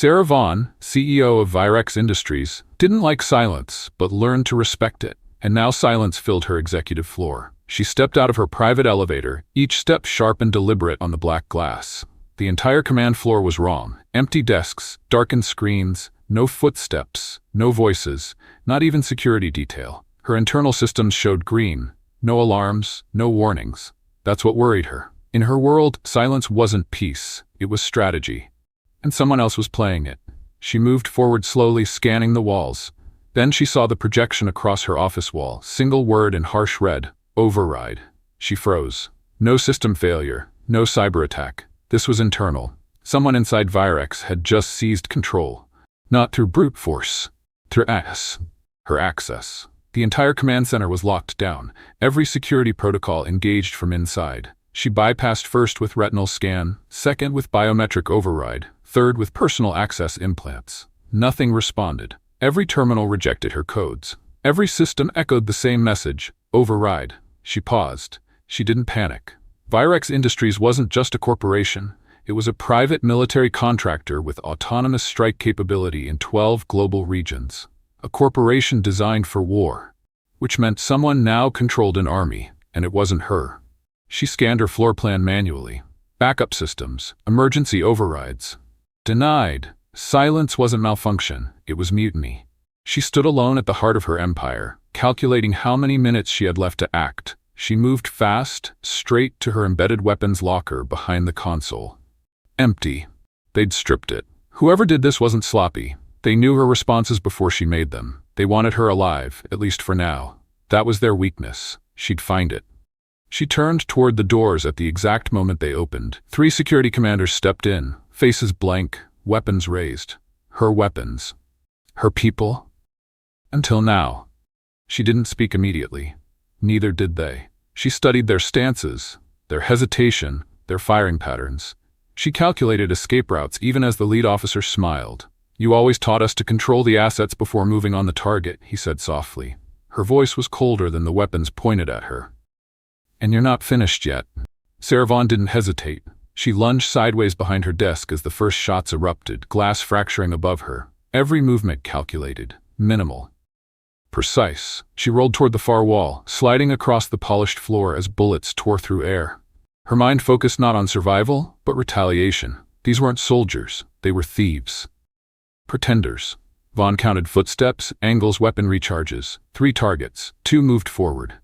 Sarah Vaughn, CEO of Virex Industries, didn't like silence, but learned to respect it, and now silence filled her executive floor. She stepped out of her private elevator, each step sharp and deliberate on the black glass. The entire command floor was wrong. Empty desks, darkened screens, no footsteps, no voices, not even security detail. Her internal systems showed green. No alarms, no warnings. That's what worried her. In her world, silence wasn't peace, it was strategy. And someone else was playing it. She moved forward slowly, scanning the walls. Then she saw the projection across her office wall, single word in harsh red, override. She froze. No system failure, no cyber attack. This was internal. Someone inside Virex had just seized control. Not through brute force, through her access. The entire command center was locked down, every security protocol engaged from inside. She bypassed first with retinal scan, second with biometric override, third with personal access implants. Nothing responded. Every terminal rejected her codes. Every system echoed the same message, override. She paused. She didn't panic. Virex Industries wasn't just a corporation. It was a private military contractor with autonomous strike capability in 12 global regions. A corporation designed for war, which meant someone now controlled an army, and it wasn't her. She scanned her floor plan manually. Backup systems, emergency overrides. Denied. Silence wasn't malfunction, it was mutiny. She stood alone at the heart of her empire, calculating how many minutes she had left to act. She moved fast, straight to her embedded weapons locker behind the console. Empty. They'd stripped it. Whoever did this wasn't sloppy. They knew her responses before she made them. They wanted her alive, at least for now. That was their weakness. She'd find it. She turned toward the doors at the exact moment they opened. 3 security commanders stepped in, faces blank, weapons raised. Her weapons. Her people. Until now. She didn't speak immediately. Neither did they. She studied their stances, their hesitation, their firing patterns. She calculated escape routes even as the lead officer smiled. "You always taught us to control the assets before moving on the target," he said softly. Her voice was colder than the weapons pointed at her. "And you're not finished yet." Sarah Vaughn didn't hesitate. She lunged sideways behind her desk as the first shots erupted, glass fracturing above her. Every movement calculated, minimal, precise. She rolled toward the far wall, sliding across the polished floor as bullets tore through air. Her mind focused not on survival, but retaliation. These weren't soldiers, they were thieves. Pretenders. Vaughn counted footsteps, angles, weapon recharges. 3 targets, 2 moved forward.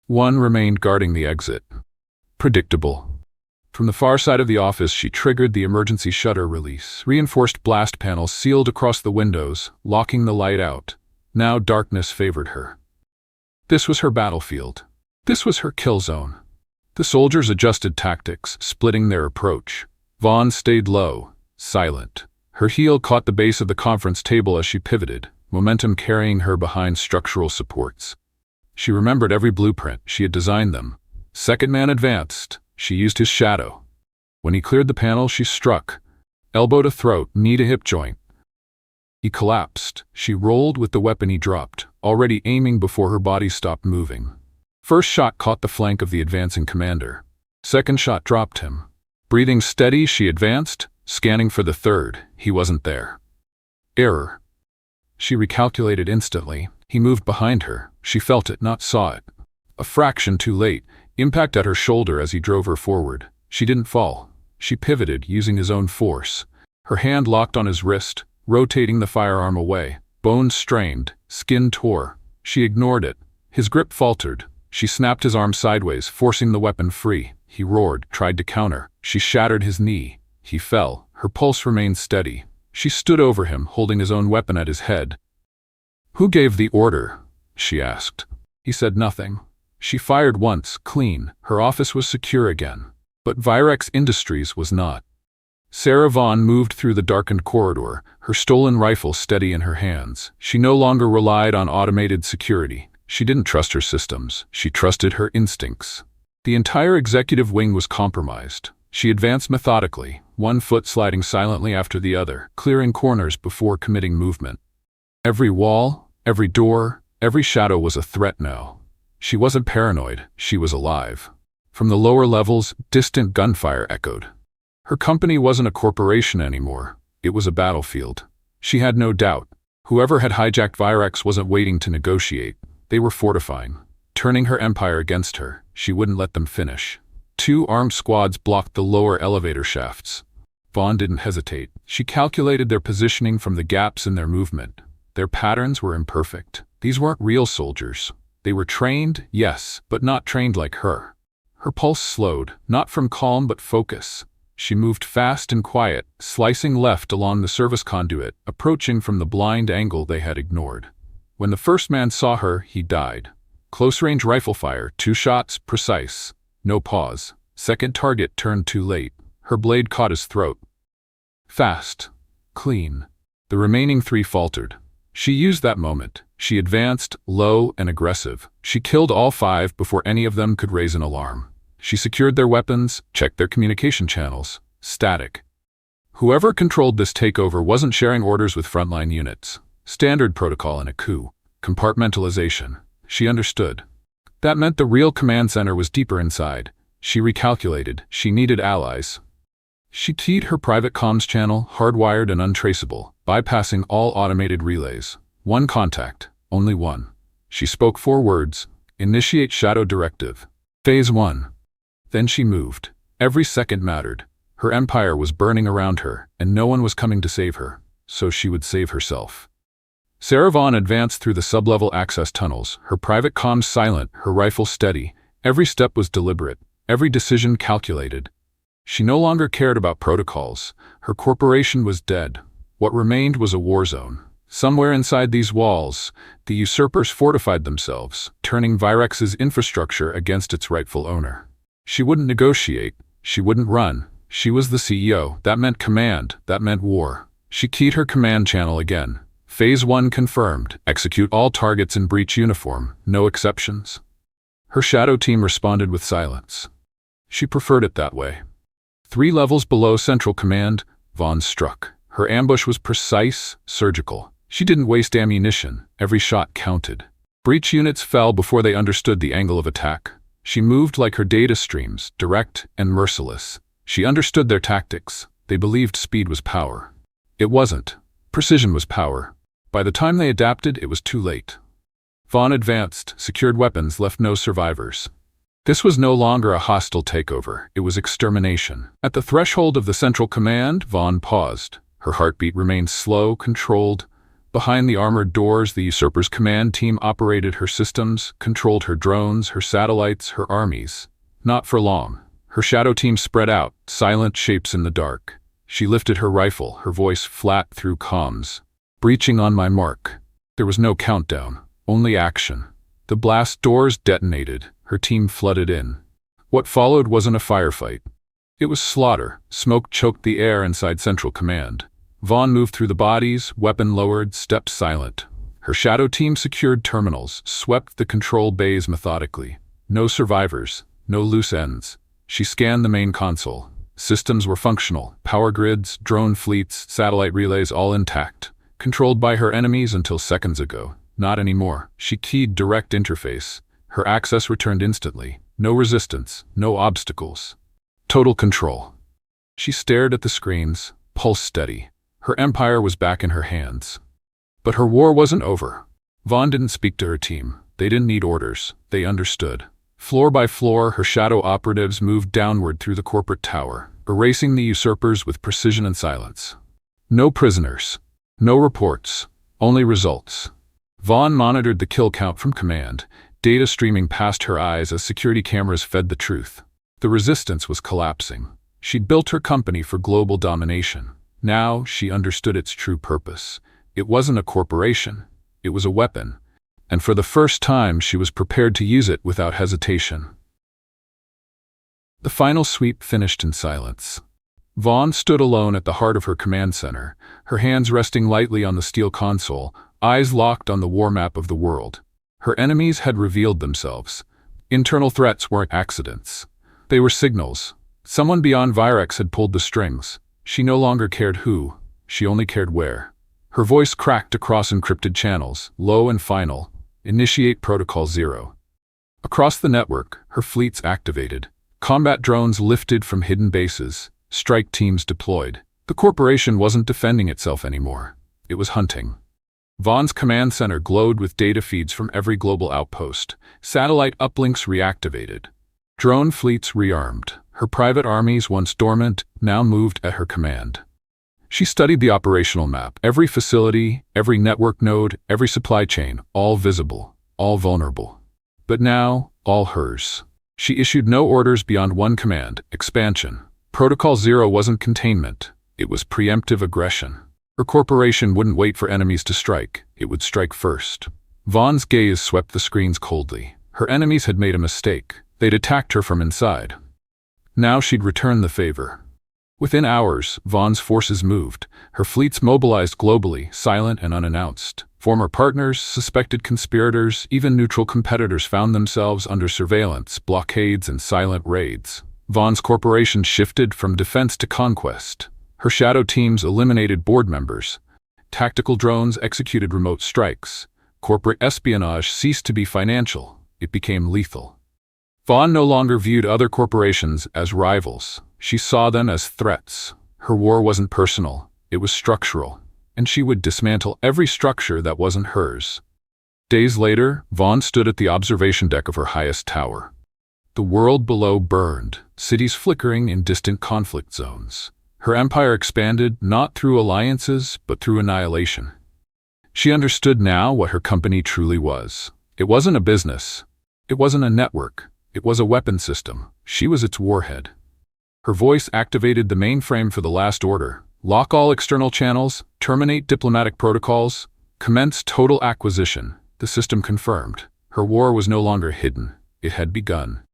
1 remained guarding the exit. Predictable. From the far side of the office, she triggered the emergency shutter release. Reinforced blast panels sealed across the windows, locking the light out. Now darkness favored her. This was her battlefield. This was her kill zone. The soldiers adjusted tactics, splitting their approach. Vaughn stayed low, silent. Her heel caught the base of the conference table as she pivoted, momentum carrying her behind structural supports. She remembered every blueprint. She had designed them. Second man advanced. She used his shadow. When he cleared the panel, she struck. Elbow to throat, knee to hip joint. He collapsed. She rolled with the weapon he dropped, already aiming before her body stopped moving. First shot caught the flank of the advancing commander. Second shot dropped him. Breathing steady, she advanced, scanning for the third. He wasn't there. Error. She recalculated instantly. He moved behind her. She felt it, not saw it. A fraction too late. Impact at her shoulder as he drove her forward. She didn't fall. She pivoted, using his own force. Her hand locked on his wrist, rotating the firearm away. Bones strained, skin tore. She ignored it. His grip faltered. She snapped his arm sideways, forcing the weapon free. He roared, tried to counter. She shattered his knee. He fell. Her pulse remained steady. She stood over him, holding his own weapon at his head. "Who gave the order?" she asked. He said nothing. She fired once, clean. Her office was secure again. But Virex Industries was not. Sarah Vaughn moved through the darkened corridor, her stolen rifle steady in her hands. She no longer relied on automated security. She didn't trust her systems. She trusted her instincts. The entire executive wing was compromised. She advanced methodically, 1 foot sliding silently after the other, clearing corners before committing movement. Every wall, every door, every shadow was a threat now. She wasn't paranoid, she was alive. From the lower levels, distant gunfire echoed. Her company wasn't a corporation anymore. It was a battlefield. She had no doubt. Whoever had hijacked Virex wasn't waiting to negotiate. They were fortifying, turning her empire against her. She wouldn't let them finish. 2 armed squads blocked the lower elevator shafts. Vaughn didn't hesitate. She calculated their positioning from the gaps in their movement. Their patterns were imperfect. These weren't real soldiers. They were trained, yes, but not trained like her. Her pulse slowed, not from calm but focus. She moved fast and quiet, slicing left along the service conduit, approaching from the blind angle they had ignored. When the first man saw her, he died. Close-range rifle fire, 2 shots, precise. No pause. Second target turned too late. Her blade caught his throat. Fast. Clean. The remaining 3 faltered. She used that moment. She advanced, low and aggressive. She killed all 5 before any of them could raise an alarm. She secured their weapons, checked their communication channels. Static. Whoever controlled this takeover wasn't sharing orders with frontline units. Standard protocol in a coup. Compartmentalization. She understood. That meant the real command center was deeper inside. She recalculated. She needed allies. She keyed her private comms channel, hardwired and untraceable, bypassing all automated relays. 1 contact. Only 1. She spoke 4 words. Initiate shadow directive. Phase 1. Then she moved. Every second mattered. Her empire was burning around her, and no one was coming to save her. So she would save herself. Sarah Vaughn advanced through the sublevel access tunnels, her private comms silent, her rifle steady. Every step was deliberate, every decision calculated. She no longer cared about protocols. Her corporation was dead. What remained was a war zone. Somewhere inside these walls, the usurpers fortified themselves, turning Virex's infrastructure against its rightful owner. She wouldn't negotiate. She wouldn't run. She was the CEO. That meant command. That meant war. She keyed her command channel again. Phase 1 confirmed. Execute all targets in breach uniform. No exceptions. Her shadow team responded with silence. She preferred it that way. 3 levels below Central Command, Vaughn struck. Her ambush was precise, surgical. She didn't waste ammunition. Every shot counted. Breach units fell before they understood the angle of attack. She moved like her data streams, direct and merciless. She understood their tactics. They believed speed was power. It wasn't. Precision was power. By the time they adapted, it was too late. Vaughn advanced, secured weapons, left no survivors. This was no longer a hostile takeover. It was extermination. At the threshold of the Central Command, Vaughn paused. Her heartbeat remained slow, controlled. Behind the armored doors, the usurper's command team operated her systems, controlled her drones, her satellites, her armies. Not for long. Her shadow team spread out, silent shapes in the dark. She lifted her rifle, her voice flat through comms. Breaching on my mark. There was no countdown, only action. The blast doors detonated. Her team flooded in. What followed wasn't a firefight. It was slaughter. Smoke choked the air inside Central Command. Vaughn moved through the bodies, weapon lowered, stepped silent. Her shadow team secured terminals, swept the control bays methodically. No survivors, no loose ends. She scanned the main console. Systems were functional. Power grids, drone fleets, satellite relays all intact. Controlled by her enemies until seconds ago. Not anymore. She keyed direct interface. Her access returned instantly. No resistance, no obstacles. Total control. She stared at the screens, pulse steady. Her empire was back in her hands. But her war wasn't over. Vaughn didn't speak to her team. They didn't need orders. They understood. Floor by floor, her shadow operatives moved downward through the corporate tower, erasing the usurpers with precision and silence. No prisoners. No reports. Only results. Vaughn monitored the kill count from command, data streaming past her eyes as security cameras fed the truth. The resistance was collapsing. She'd built her company for global domination. Now she understood its true purpose. It wasn't a corporation. It was a weapon. And for the first time, she was prepared to use it without hesitation. The final sweep finished in silence. Vaughn stood alone at the heart of her command center, her hands resting lightly on the steel console, eyes locked on the war map of the world. Her enemies had revealed themselves. Internal threats weren't accidents. They were signals. Someone beyond Virex had pulled the strings. She no longer cared who, she only cared where. Her voice cracked across encrypted channels, low and final. Initiate Protocol 0. Across the network, her fleets activated. Combat drones lifted from hidden bases. Strike teams deployed. The The corporation wasn't defending itself anymore. It was hunting. Vaughn's command center glowed with data feeds from every global outpost. Satellite uplinks reactivated. Drone fleets rearmed. Her private armies, once dormant, now moved at her command. She studied the operational map. Every facility, every network node, every supply chain, all visible, all vulnerable. But now, all hers. She issued no orders beyond one command: expansion. Protocol Zero wasn't containment. It was preemptive aggression. Her corporation wouldn't wait for enemies to strike. It would strike first. Vaughn's gaze swept the screens coldly. Her enemies had made a mistake. They'd attacked her from inside. Now she'd return the favor. Within hours, Vaughn's forces moved. Her fleets mobilized globally, silent and unannounced. Former partners, suspected conspirators, even neutral competitors found themselves under surveillance, blockades, and silent raids. Vaughn's corporation shifted from defense to conquest. Her shadow teams eliminated board members. Tactical drones executed remote strikes. Corporate espionage ceased to be financial. It became lethal. Vaughn no longer viewed other corporations as rivals. She saw them as threats. Her war wasn't personal. It was structural. And she would dismantle every structure that wasn't hers. Days later, Vaughn stood at the observation deck of her highest tower. The world below burned, cities flickering in distant conflict zones. Her empire expanded not through alliances, but through annihilation. She understood now what her company truly was. It wasn't a business. It wasn't a network. It was a weapon system. She was its warhead. Her voice activated the mainframe for the last order. Lock all external channels, terminate diplomatic protocols, commence total acquisition. The system confirmed. Her war was no longer hidden. It had begun.